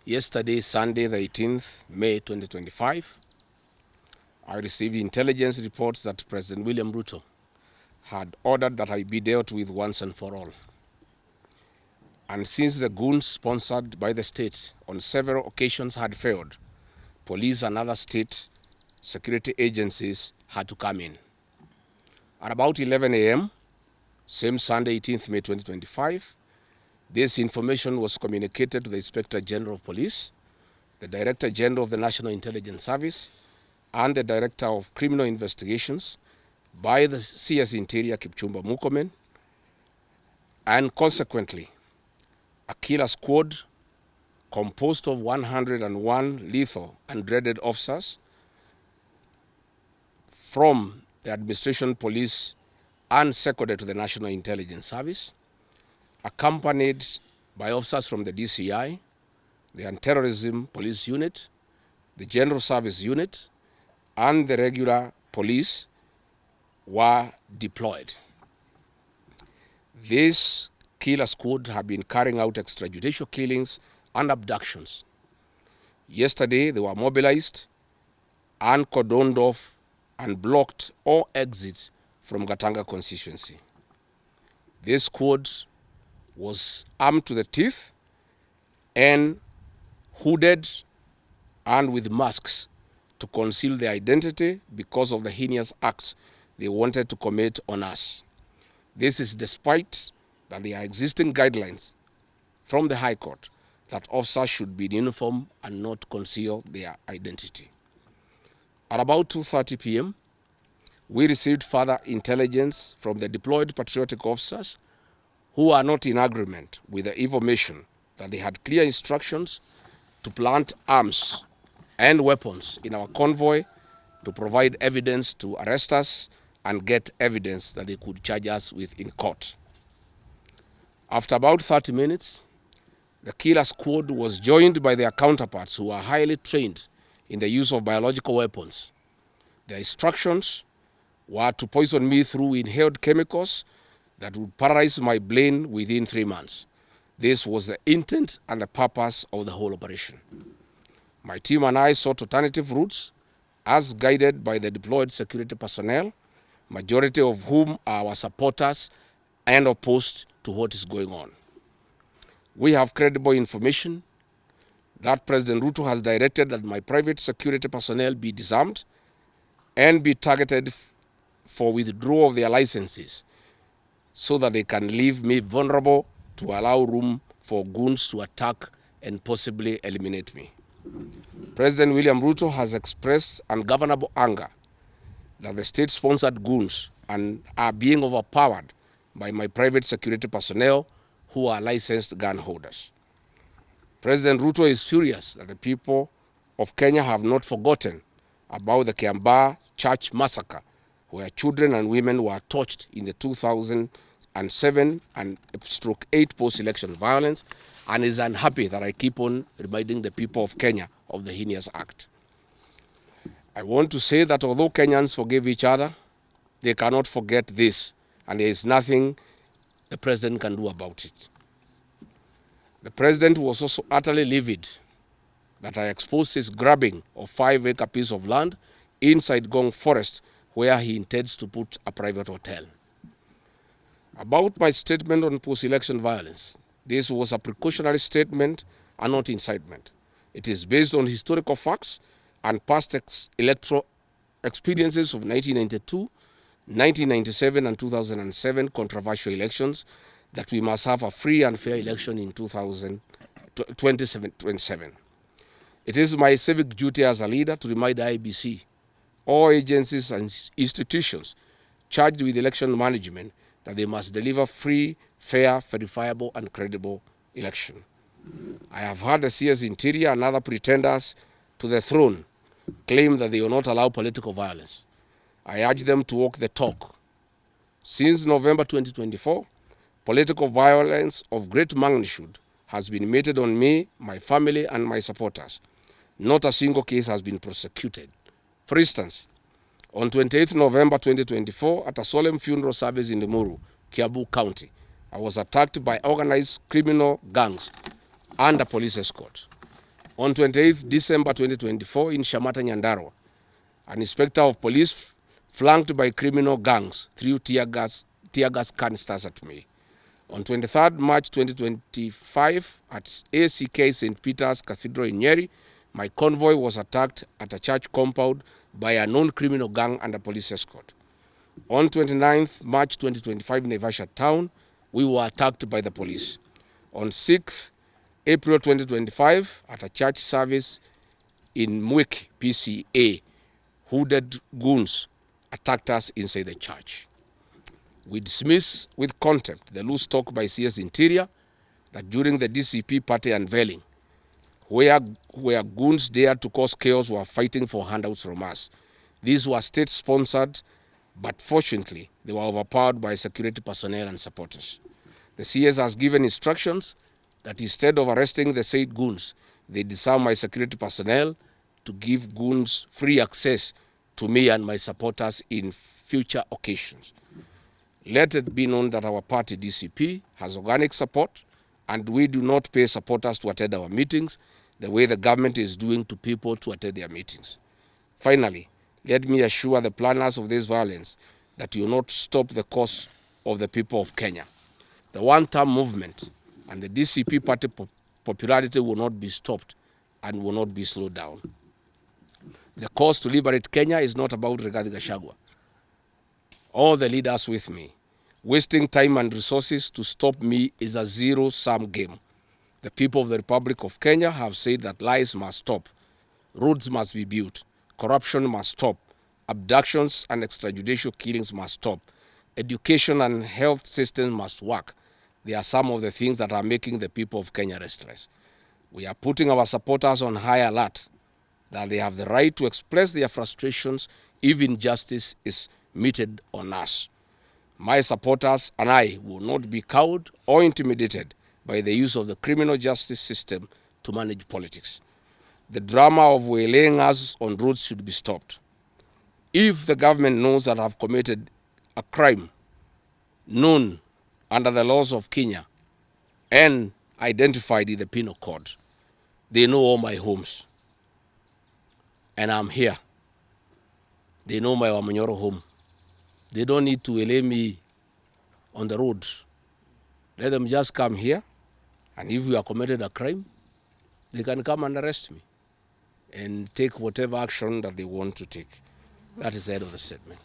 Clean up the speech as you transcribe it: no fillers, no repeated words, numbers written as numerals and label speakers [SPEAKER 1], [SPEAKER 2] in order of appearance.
[SPEAKER 1] Yesterday, Sunday, the 18th May 2025, I received intelligence reports that President William Ruto had ordered that I be dealt with once and for all. And since the goons sponsored by the state on several occasions had failed, police and other state security agencies had to come in. At about 11 a.m., same Sunday, 18th May 2025, this information was communicated to the Inspector General of Police, the Director General of the National Intelligence Service, and the Director of Criminal Investigations by the CS Interior Kipchumba Murkomen, and consequently, a killer squad composed of 101 lethal and dreaded officers from the administration police and seconded to the National Intelligence Service, accompanied by officers from the DCI, the Anti-Terrorism Police Unit, the General Service Unit, and the regular police were deployed. This killer squad have been carrying out extrajudicial killings and abductions. Yesterday, they were mobilized and cordoned off and blocked all exits from Gatanga constituency. This squad was armed to the teeth and hooded and with masks to conceal their identity because of the heinous acts they wanted to commit on us. This is despite that there are existing guidelines from the High Court that officers should be in uniform and not conceal their identity. At about 2:30 p.m., we received further intelligence from the deployed patriotic officers who are not in agreement with the information that they had clear instructions to plant arms and weapons in our convoy to provide evidence to arrest us and get evidence that they could charge us with in court. After about 30 minutes, the killer squad was joined by their counterparts who are highly trained in the use of biological weapons. Their instructions were to poison me through inhaled chemicals that would paralyze my brain within 3 months. This was the intent and the purpose of the whole operation. My team and I sought alternative routes as guided by the deployed security personnel, majority of whom are our supporters and opposed to what is going on. We have credible information that President Ruto has directed that my private security personnel be disarmed and be targeted for withdrawal of their licenses so that they can leave me vulnerable to allow room for goons to attack and possibly eliminate me. President William Ruto has expressed ungovernable anger that the state-sponsored goons are being overpowered by my private security personnel who are licensed gun holders. President Ruto is furious that the people of Kenya have not forgotten about the Kiambaa church massacre, where children and women were tortured in the 2007 and /8 post-election violence, and is unhappy that I keep on reminding the people of Kenya of the heinous act. I want to say that although Kenyans forgive each other, they cannot forget this, and there is nothing the president can do about it. The president was also utterly livid that I exposed his grabbing of 5-acre piece of land inside Gong Forest, where he intends to put a private hotel. About my statement on post-election violence, this was a precautionary statement and not incitement. It is based on historical facts and past electoral experiences of 1992, 1997 and 2007 controversial elections, that we must have a free and fair election in 2027. It is my civic duty as a leader to remind IEBC, all agencies and institutions charged with election management, that they must deliver free, fair, verifiable and credible election. I have heard the CS Interior and other pretenders to the throne claim that they will not allow political violence. I urge them to walk the talk. Since November 2024, political violence of great magnitude has been meted on me, my family and my supporters. Not a single case has been prosecuted. For instance, on 28th November 2024, at a solemn funeral service in Limuru, Kiambu County, I was attacked by organized criminal gangs and a police escort. On 28th December 2024 in Shamata, Nyandarua, an inspector of police flanked by criminal gangs threw tear gas canisters at me. On 23rd March 2025 at ACK St. Peter's Cathedral in Nyeri, my convoy was attacked at a church compound by a known criminal gang under police escort. On 29th March 2025 in Naivasha town, we were attacked by the police. On 6th April 2025 at a church service in Mwik, PCA, hooded goons attacked us inside the church. We dismiss with contempt the loose talk by CS Interior that during the DCP party unveiling, where goons dared to cause chaos were fighting for handouts from us. These were state-sponsored, but fortunately, they were overpowered by security personnel and supporters. The CS has given instructions that instead of arresting the said goons, they disarm my security personnel to give goons free access to me and my supporters in future occasions. Let it be known that our party, DCP, has organic support, and we do not pay supporters to attend our meetings the way the government is doing to people to attend their meetings. Finally, let me assure the planners of this violence that you will not stop the cause of the people of Kenya. The one-term movement and the DCP party popularity will not be stopped and will not be slowed down. The cause to liberate Kenya is not about Rigathi Gachagua. All the leaders with me. Wasting time and resources to stop me is a zero-sum game. The people of the Republic of Kenya have said that lies must stop, roads must be built, corruption must stop, abductions and extrajudicial killings must stop, education and health systems must work. They are some of the things that are making the people of Kenya restless. We are putting our supporters on high alert that they have the right to express their frustrations if injustice is meted on us. My supporters and I will not be cowed or intimidated by the use of the criminal justice system to manage politics. The drama of waylaying us on roads should be stopped. If the government knows that I have committed a crime known under the laws of Kenya and identified in the penal code, they know all my homes. And I'm here. They know my Wamanyoro home. They don't need to waylay me on the road. Let them just come here, and if we have committed a crime, they can come and arrest me and take whatever action that they want to take. That is the end of the statement.